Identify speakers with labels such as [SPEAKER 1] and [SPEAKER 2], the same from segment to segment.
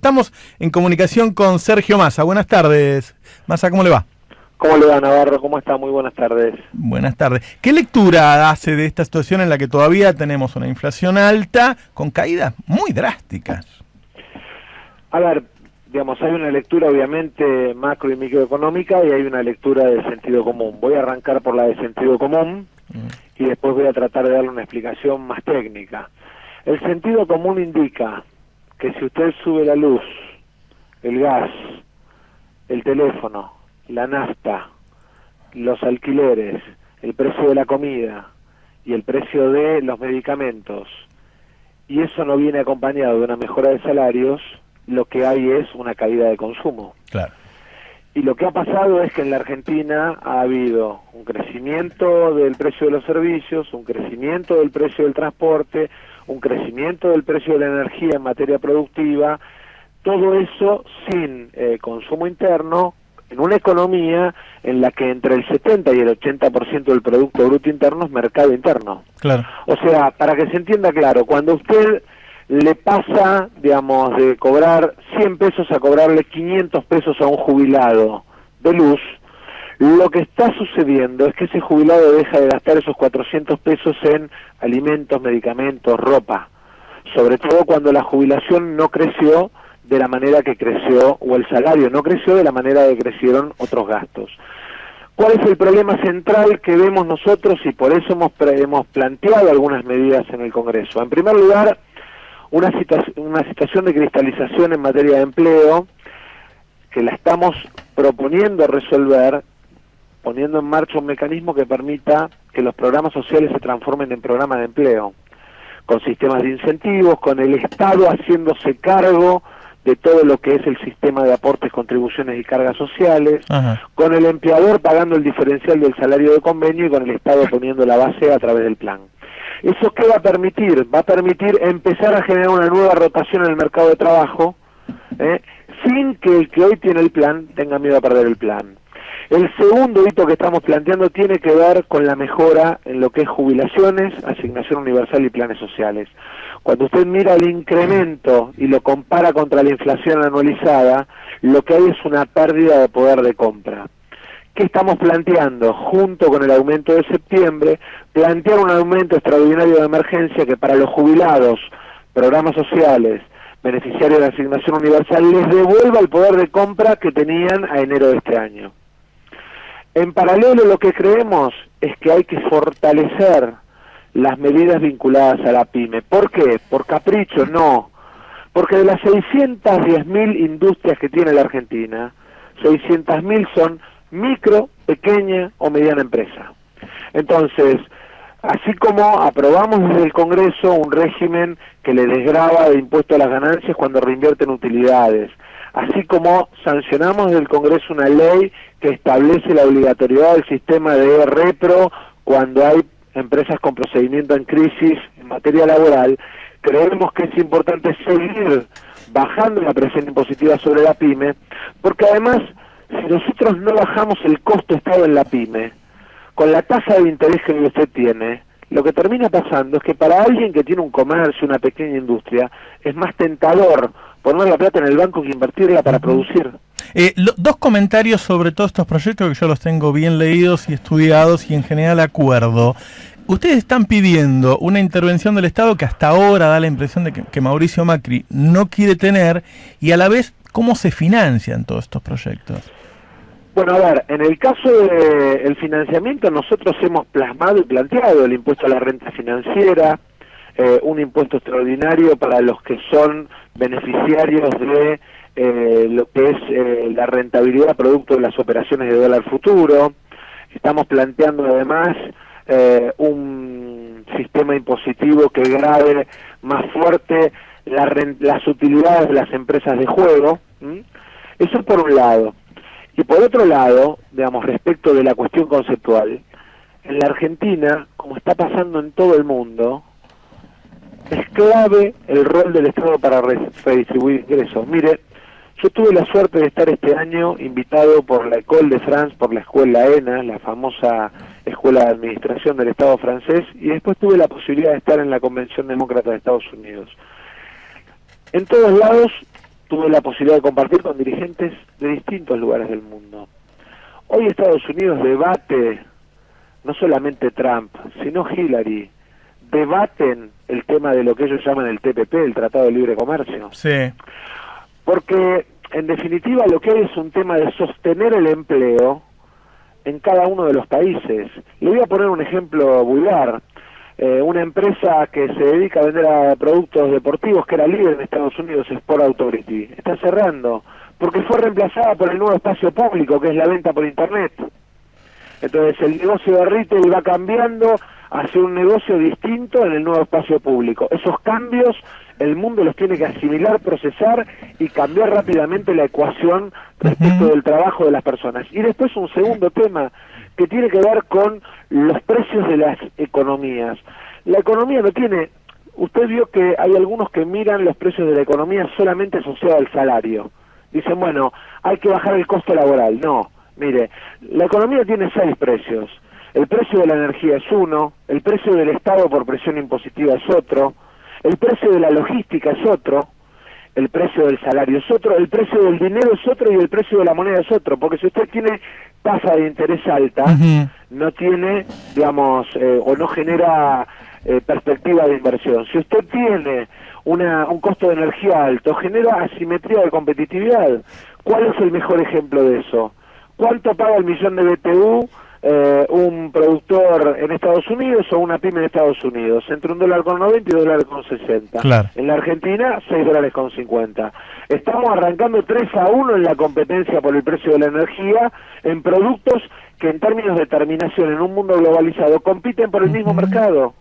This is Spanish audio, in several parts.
[SPEAKER 1] Estamos en comunicación con Sergio Massa. Buenas tardes. Massa, ¿cómo le va?
[SPEAKER 2] ¿Cómo le va, Navarro? ¿Cómo está? Muy buenas tardes.
[SPEAKER 1] Buenas tardes. ¿Qué lectura hace de esta situación en la que todavía tenemos una inflación alta con caídas muy drásticas?
[SPEAKER 2] A ver, digamos, hay una lectura obviamente macro y microeconómica y hay una lectura de sentido común. Voy a arrancar por la de sentido común y después voy a tratar de darle una explicación más técnica. El sentido común indica que si usted sube la luz, el gas, el teléfono, la nafta, los alquileres, el precio de la comida y el precio de los medicamentos, y eso no viene acompañado de una mejora de salarios, lo que hay es una caída de consumo.
[SPEAKER 1] Claro.
[SPEAKER 2] Y lo que ha pasado es que en la Argentina ha habido un crecimiento del precio de los servicios, un crecimiento del precio del transporte, un crecimiento del precio de la energía en materia productiva, todo eso sin consumo interno, en una economía en la que entre el 70 y el 80% del Producto Bruto Interno es mercado interno.
[SPEAKER 1] Claro.
[SPEAKER 2] O sea, para que se entienda claro, cuando usted le pasa, digamos, de cobrar 100 pesos a cobrarle 500 pesos a un jubilado de luz, lo que está sucediendo es que ese jubilado deja de gastar esos 400 pesos en alimentos, medicamentos, ropa, sobre todo cuando la jubilación no creció de la manera que creció, o el salario no creció de la manera que crecieron otros gastos. ¿Cuál es el problema central que vemos nosotros? Y por eso hemos planteado algunas medidas en el Congreso. En primer lugar, una situación de cristalización en materia de empleo, que la estamos proponiendo resolver, poniendo en marcha un mecanismo que permita que los programas sociales se transformen en programas de empleo, con sistemas de incentivos, con el Estado haciéndose cargo de todo lo que es el sistema de aportes, contribuciones y cargas sociales, con el empleador pagando el diferencial del salario de convenio y con el Estado poniendo la base a través del plan. ¿Eso qué va a permitir? Va a permitir empezar a generar una nueva rotación en el mercado de trabajo, sin que el que hoy tiene el plan tenga miedo a perder el plan. El segundo hito que estamos planteando tiene que ver con la mejora en lo que es jubilaciones, asignación universal y planes sociales. Cuando usted mira el incremento y lo compara contra la inflación anualizada, lo que hay es una pérdida de poder de compra. ¿Qué estamos planteando? Junto con el aumento de septiembre, plantear un aumento extraordinario de emergencia que para los jubilados, programas sociales, beneficiarios de asignación universal, les devuelva el poder de compra que tenían a enero de este año. En paralelo, lo que creemos es que hay que fortalecer las medidas vinculadas a la PYME. ¿Por qué? ¿Por capricho? No. Porque de las 610.000 industrias que tiene la Argentina, 600.000 son micro, pequeña o mediana empresa. Entonces, así como aprobamos desde el Congreso un régimen que le desgrava de impuesto a las ganancias cuando reinvierten utilidades, así como sancionamos desde el Congreso una ley que establece la obligatoriedad del sistema de repro cuando hay empresas con procedimiento en crisis en materia laboral, creemos que es importante seguir bajando la presión impositiva sobre la PYME, porque además, si nosotros no bajamos el costo Estado en la PYME, con la tasa de interés que usted tiene, lo que termina pasando es que para alguien que tiene un comercio, una pequeña industria, es más tentador poner la plata en el banco que invertirla para producir.
[SPEAKER 1] Dos comentarios sobre todos estos proyectos que yo los tengo bien leídos y estudiados y en general acuerdo. Ustedes están pidiendo una intervención del Estado que hasta ahora da la impresión de que Mauricio Macri no quiere tener, y a la vez, ¿cómo se financian todos estos proyectos?
[SPEAKER 2] Bueno, a ver, en el caso del financiamiento nosotros hemos plasmado y planteado el impuesto a la renta financiera, un impuesto extraordinario para los que son beneficiarios de lo que es la rentabilidad producto de las operaciones de dólar futuro. Estamos planteando además un sistema impositivo que grave más fuerte las utilidades de las empresas de juego. Eso por un lado. Y por otro lado, digamos, respecto de la cuestión conceptual, en la Argentina, como está pasando en todo el mundo, es clave el rol del Estado para redistribuir ingresos. Mire, yo tuve la suerte de estar este año invitado por la École de France, por la escuela ENA, la famosa escuela de administración del Estado francés, y después tuve la posibilidad de estar en la Convención Demócrata de Estados Unidos. En todos lados tuve la posibilidad de compartir con dirigentes de distintos lugares del mundo. Hoy Estados Unidos debate, no solamente Trump, sino Hillary, debaten el tema de lo que ellos llaman el TPP, el Tratado de Libre Comercio.
[SPEAKER 1] Sí.
[SPEAKER 2] Porque, en definitiva, lo que hay es un tema de sostener el empleo en cada uno de los países. Le voy a poner un ejemplo vulgar. Una empresa que se dedica a vender a productos deportivos, que era líder en Estados Unidos, Sport Authority, está cerrando, porque fue reemplazada por el nuevo espacio público, que es la venta por Internet. Entonces el negocio de retail va cambiando hacia un negocio distinto en el nuevo espacio público. Esos cambios el mundo los tiene que asimilar, procesar y cambiar rápidamente la ecuación respecto del trabajo de las personas. Y después un segundo tema que tiene que ver con los precios de las economías. La economía no tiene... Usted vio que hay algunos que miran los precios de la economía solamente asociados al salario. Dicen, bueno, hay que bajar el costo laboral. No, mire, la economía tiene 6 precios. El precio de la energía es uno, el precio del Estado por presión impositiva es otro, el precio de la logística es otro, el precio del salario es otro, el precio del dinero es otro y el precio de la moneda es otro, porque si usted tiene tasa de interés alta, no tiene, digamos, o no genera perspectiva de inversión. Si usted tiene un costo de energía alto, genera asimetría de competitividad. ¿Cuál es el mejor ejemplo de eso? ¿Cuánto paga el millón de BTU un productor en Estados Unidos o una pyme en Estados Unidos? Entre $1.90 y $2.60.
[SPEAKER 1] Claro.
[SPEAKER 2] En la Argentina, $6.50. Estamos arrancando 3-1 en la competencia por el precio de la energía en productos que en términos de terminación en un mundo globalizado compiten por el mismo mercado.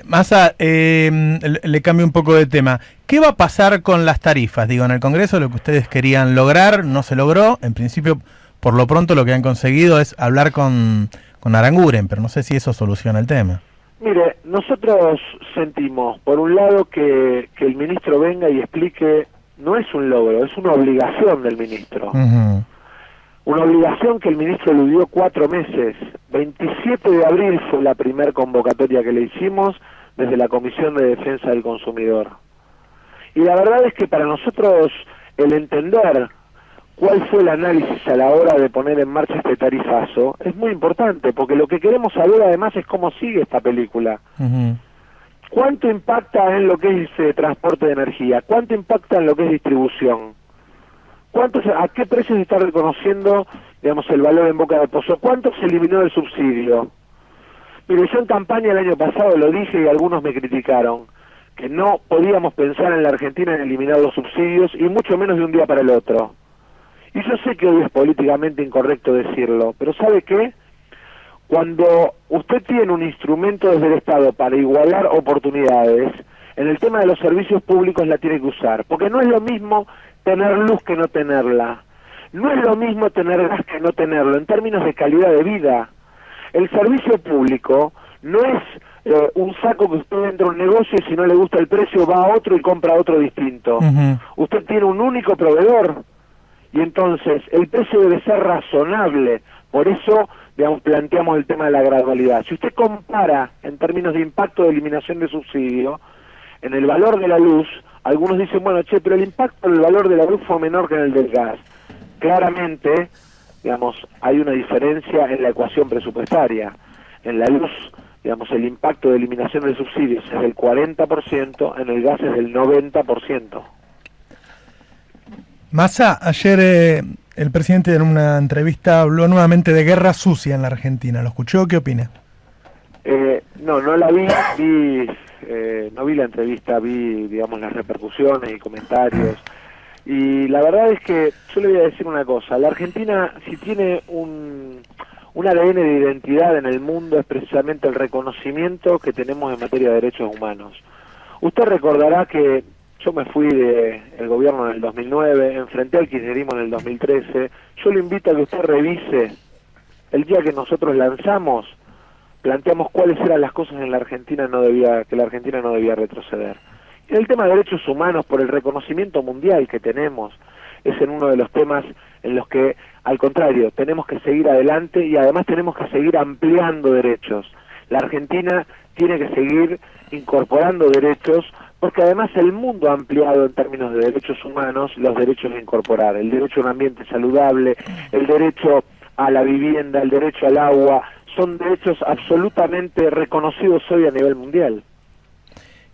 [SPEAKER 1] Massa, le cambio un poco de tema. ¿Qué va a pasar con las tarifas? Digo, en el Congreso lo que ustedes querían lograr no se logró. En principio, por lo pronto lo que han conseguido es hablar con Aranguren, pero no sé si eso soluciona el tema.
[SPEAKER 2] Mire, nosotros sentimos, por un lado, que el ministro venga y explique, no es un logro, es una obligación del ministro. Una obligación que el ministro eludió 4 meses. 27 de abril fue la primer convocatoria que le hicimos desde la Comisión de Defensa del Consumidor. Y la verdad es que para nosotros el entender cuál fue el análisis a la hora de poner en marcha este tarifazo es muy importante, porque lo que queremos saber además es cómo sigue esta película. ¿Cuánto impacta en lo que es transporte de energía? ¿Cuánto impacta en lo que es distribución? ¿A qué precio se está reconociendo, digamos, el valor en boca de pozo? ¿Cuánto se eliminó del subsidio? Mire, yo en campaña el año pasado lo dije y algunos me criticaron, que no podíamos pensar en la Argentina en eliminar los subsidios y mucho menos de un día para el otro. Y yo sé que hoy es políticamente incorrecto decirlo, pero ¿sabe qué? Cuando usted tiene un instrumento desde el Estado para igualar oportunidades, en el tema de los servicios públicos la tiene que usar, porque no es lo mismo tener luz que no tenerla, no es lo mismo tener gas que no tenerlo, en términos de calidad de vida. El servicio público no es un saco que usted entra a un negocio y si no le gusta el precio va a otro y compra otro distinto. Usted tiene un único proveedor y entonces el precio debe ser razonable. Por eso, digamos, planteamos el tema de la gradualidad. Si usted compara en términos de impacto de eliminación de subsidio, en el valor de la luz, algunos dicen, bueno, che, pero el impacto del valor de la luz fue menor que en el del gas. Claramente, digamos, hay una diferencia en la ecuación presupuestaria. En la luz, digamos, el impacto de eliminación de subsidios es del 40%, en el gas es del 90%.
[SPEAKER 1] Massa, ayer el presidente en una entrevista habló nuevamente de guerra sucia en la Argentina. ¿Lo escuchó? ¿Qué opina?
[SPEAKER 2] No la vi, no vi la entrevista, vi, digamos, las repercusiones y comentarios. Y la verdad es que yo le voy a decir una cosa. La Argentina, si tiene un ADN de identidad en el mundo, es precisamente el reconocimiento que tenemos en materia de derechos humanos. Usted recordará que yo me fui del gobierno en el 2009, enfrenté al kirchnerismo en el 2013. Yo le invito a que usted revise el día que nosotros lanzamos, planteamos cuáles eran las cosas en la Argentina que la Argentina no debía retroceder. En el tema de derechos humanos, por el reconocimiento mundial que tenemos, es en uno de los temas en los que, al contrario, tenemos que seguir adelante y además tenemos que seguir ampliando derechos. La Argentina tiene que seguir incorporando derechos, porque además el mundo ha ampliado en términos de derechos humanos los derechos de incorporar, el derecho a un ambiente saludable, el derecho a la vivienda, el derecho al agua, son derechos absolutamente reconocidos hoy a nivel mundial.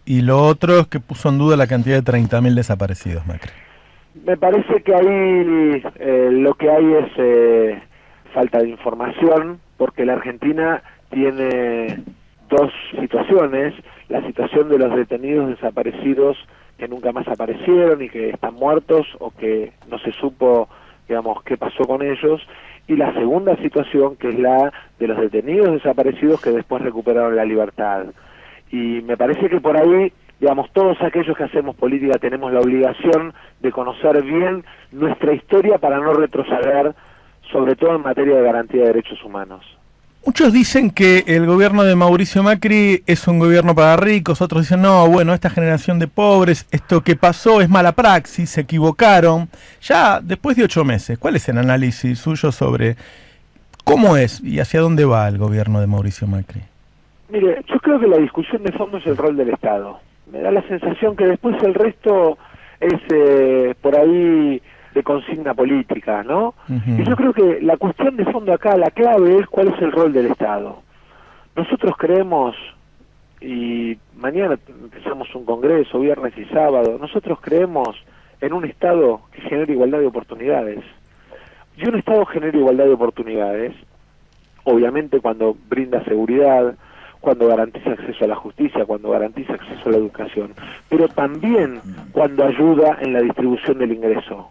[SPEAKER 1] Y lo otro es que puso en duda la cantidad de 30.000 desaparecidos, Macri.
[SPEAKER 2] Me parece que ahí lo que hay es falta de información, porque la Argentina tiene dos situaciones: la situación de los detenidos desaparecidos que nunca más aparecieron y que están muertos o que no se supo, digamos, qué pasó con ellos, y la segunda situación, que es la de los detenidos desaparecidos que después recuperaron la libertad. Y me parece que por ahí, digamos, todos aquellos que hacemos política tenemos la obligación de conocer bien nuestra historia para no retroceder, sobre todo en materia de garantía de derechos humanos.
[SPEAKER 1] Muchos dicen que el gobierno de Mauricio Macri es un gobierno para ricos, otros dicen, no, bueno, esta generación de pobres, esto que pasó es mala praxis, se equivocaron. Ya después de 8 meses, ¿cuál es el análisis suyo sobre cómo es y hacia dónde va el gobierno de Mauricio Macri?
[SPEAKER 2] Mire, yo creo que la discusión de fondo es el rol del Estado. Me da la sensación que después el resto es por ahí de consigna política, ¿no? Y yo creo que la cuestión de fondo acá, la clave es cuál es el rol del Estado. Nosotros creemos, y mañana empezamos un congreso, viernes y sábado, nosotros creemos en un Estado que genere igualdad de oportunidades. Y un Estado genera igualdad de oportunidades, obviamente cuando brinda seguridad, cuando garantiza acceso a la justicia, cuando garantiza acceso a la educación, pero también cuando ayuda en la distribución del ingreso.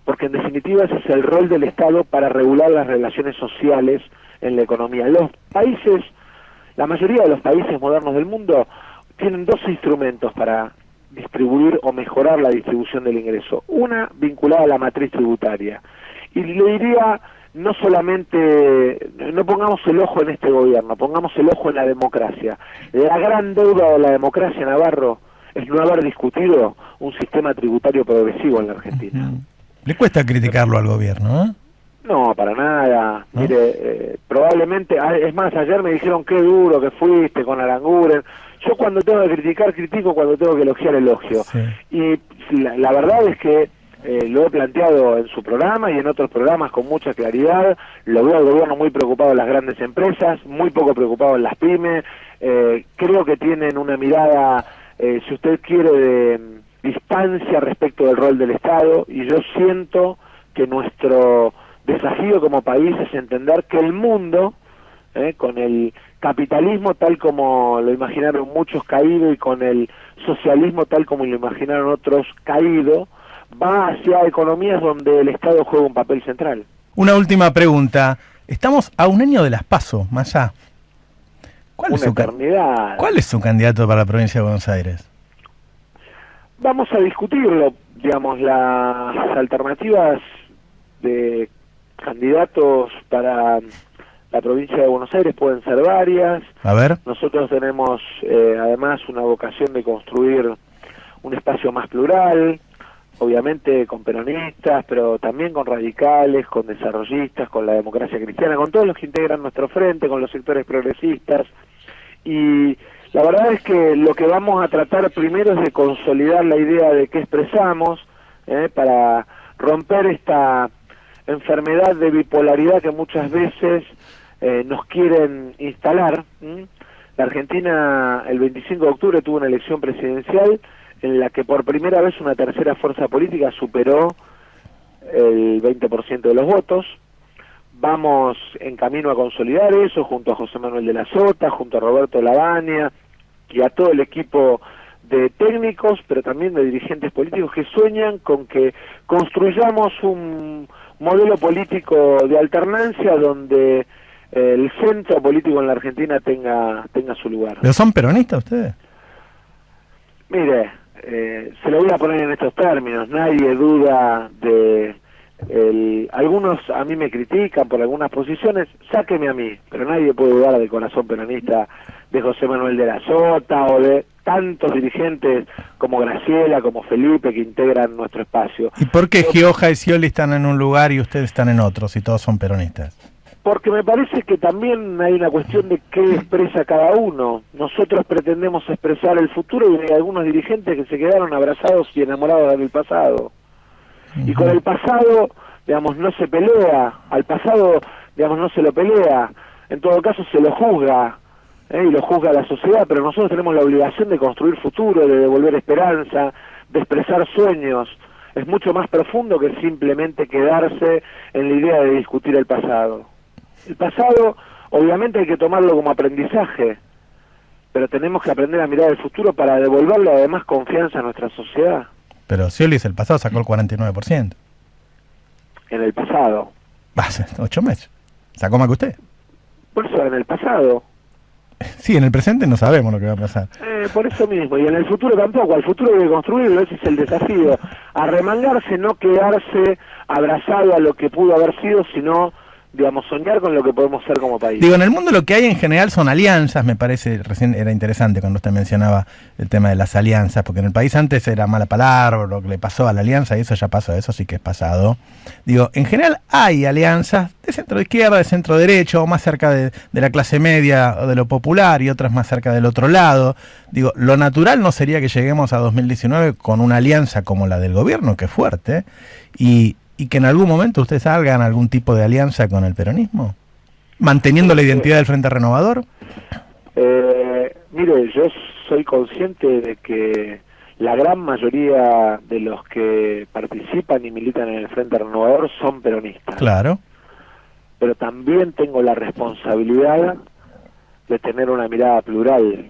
[SPEAKER 2] Porque en definitiva ese es el rol del Estado para regular las relaciones sociales en la economía. Los países, la mayoría de los países modernos del mundo tienen dos instrumentos para distribuir o mejorar la distribución del ingreso. Una vinculada a la matriz tributaria. Y le diría, no solamente, no pongamos el ojo en este gobierno, pongamos el ojo en la democracia. La gran deuda de la democracia, Navarro, es no haber discutido un sistema tributario progresivo en la Argentina.
[SPEAKER 1] Le cuesta criticarlo al gobierno, ¿eh?
[SPEAKER 2] No, para nada.
[SPEAKER 1] ¿No?
[SPEAKER 2] Mire, probablemente, es más, ayer me dijeron qué duro que fuiste con Aranguren. Yo cuando tengo que criticar, critico, cuando tengo que elogiar, elogio.
[SPEAKER 1] Sí.
[SPEAKER 2] Y la verdad es que lo he planteado en su programa y en otros programas con mucha claridad. Lo veo al gobierno muy preocupado en las grandes empresas, muy poco preocupado en las pymes. Creo que tienen una mirada, si usted quiere, de distancia respecto del rol del Estado, y yo siento que nuestro desafío como país es entender que el mundo, con el capitalismo tal como lo imaginaron muchos caído y con el socialismo tal como lo imaginaron otros caído, va hacia economías donde el Estado juega un papel central.
[SPEAKER 1] Una última pregunta. Estamos a un año de las PASO, Massa. ¿Cuál es su candidato para la provincia de Buenos Aires?
[SPEAKER 2] Vamos a discutirlo, digamos, las alternativas de candidatos para la provincia de Buenos Aires pueden ser varias.
[SPEAKER 1] A ver.
[SPEAKER 2] Nosotros tenemos además una vocación de construir un espacio más plural, obviamente con peronistas, pero también con radicales, con desarrollistas, con la democracia cristiana, con todos los que integran nuestro frente, con los sectores progresistas. Y la verdad es que lo que vamos a tratar primero es de consolidar la idea de qué expresamos, para romper esta enfermedad de bipolaridad que muchas veces nos quieren instalar. La Argentina el 25 de octubre tuvo una elección presidencial en la que por primera vez una tercera fuerza política superó el 20% de los votos. Vamos en camino a consolidar eso junto a José Manuel de la Sota, junto a Roberto Lavagna y a todo el equipo de técnicos, pero también de dirigentes políticos que sueñan con que construyamos un modelo político de alternancia donde el centro político en la Argentina tenga su lugar.
[SPEAKER 1] ¿Pero son peronistas ustedes?
[SPEAKER 2] Mire, se lo voy a poner en estos términos, nadie duda de... algunos a mí me critican por algunas posiciones, sáqueme a mí, pero nadie puede dudar del corazón peronista de José Manuel de la Sota o de tantos dirigentes como Graciela, como Felipe, que integran nuestro espacio.
[SPEAKER 1] ¿Y por qué Gioja y Scioli están en un lugar y ustedes están en otro, si todos son peronistas?
[SPEAKER 2] Porque me parece que también hay una cuestión de qué expresa cada uno. Nosotros pretendemos expresar el futuro y hay algunos dirigentes que se quedaron abrazados y enamorados del pasado. Y con el pasado, digamos, no se pelea, al pasado, digamos, no se lo pelea, en todo caso se lo juzga, y lo juzga la sociedad, pero nosotros tenemos la obligación de construir futuro, de devolver esperanza, de expresar sueños. Es mucho más profundo que simplemente quedarse en la idea de discutir el pasado. El pasado, obviamente hay que tomarlo como aprendizaje, pero tenemos que aprender a mirar el futuro para devolverle además confianza a nuestra sociedad.
[SPEAKER 1] Pero Scioli el pasado sacó el 49%.
[SPEAKER 2] En el pasado.
[SPEAKER 1] Hace 8 meses. Sacó más que usted.
[SPEAKER 2] Por eso, en el pasado.
[SPEAKER 1] Sí, en el presente no sabemos lo que va a pasar.
[SPEAKER 2] Por eso mismo, y en el futuro tampoco. Al futuro hay que construirlo, ese es el desafío. Arremangarse, no quedarse abrazado a lo que pudo haber sido, sino, digamos, soñar con lo que podemos ser como país.
[SPEAKER 1] Digo, en el mundo lo que hay en general son alianzas, me parece, recién era interesante cuando usted mencionaba el tema de las alianzas, porque en el país antes era mala palabra, lo que le pasó a la alianza, y eso ya pasó, eso sí que es pasado. Digo, en general hay alianzas de centro izquierda, de centro derecho, o más cerca de la clase media o de lo popular, y otras más cerca del otro lado. Digo, lo natural no sería que lleguemos a 2019 con una alianza como la del gobierno, que es fuerte, y que en algún momento ustedes salgan algún tipo de alianza con el peronismo, manteniendo la identidad del Frente Renovador.
[SPEAKER 2] Mire, yo soy consciente de que la gran mayoría de los que participan y militan en el Frente Renovador son peronistas.
[SPEAKER 1] Claro.
[SPEAKER 2] Pero también tengo la responsabilidad de tener una mirada plural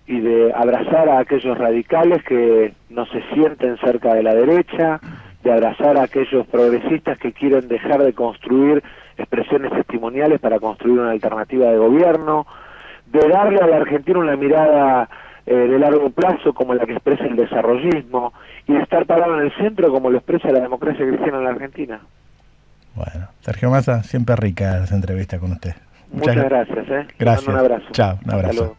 [SPEAKER 2] y de abrazar a aquellos radicales que no se sienten cerca de la derecha, de abrazar a aquellos progresistas que quieren dejar de construir expresiones testimoniales para construir una alternativa de gobierno, de darle a la Argentina una mirada de largo plazo como la que expresa el desarrollismo, y de estar parado en el centro como lo expresa la democracia cristiana en la Argentina.
[SPEAKER 1] Bueno, Sergio Massa, siempre rica esa entrevista con usted.
[SPEAKER 2] Muchas gracias.
[SPEAKER 1] Gracias.
[SPEAKER 2] Un abrazo.
[SPEAKER 1] Chao, un abrazo.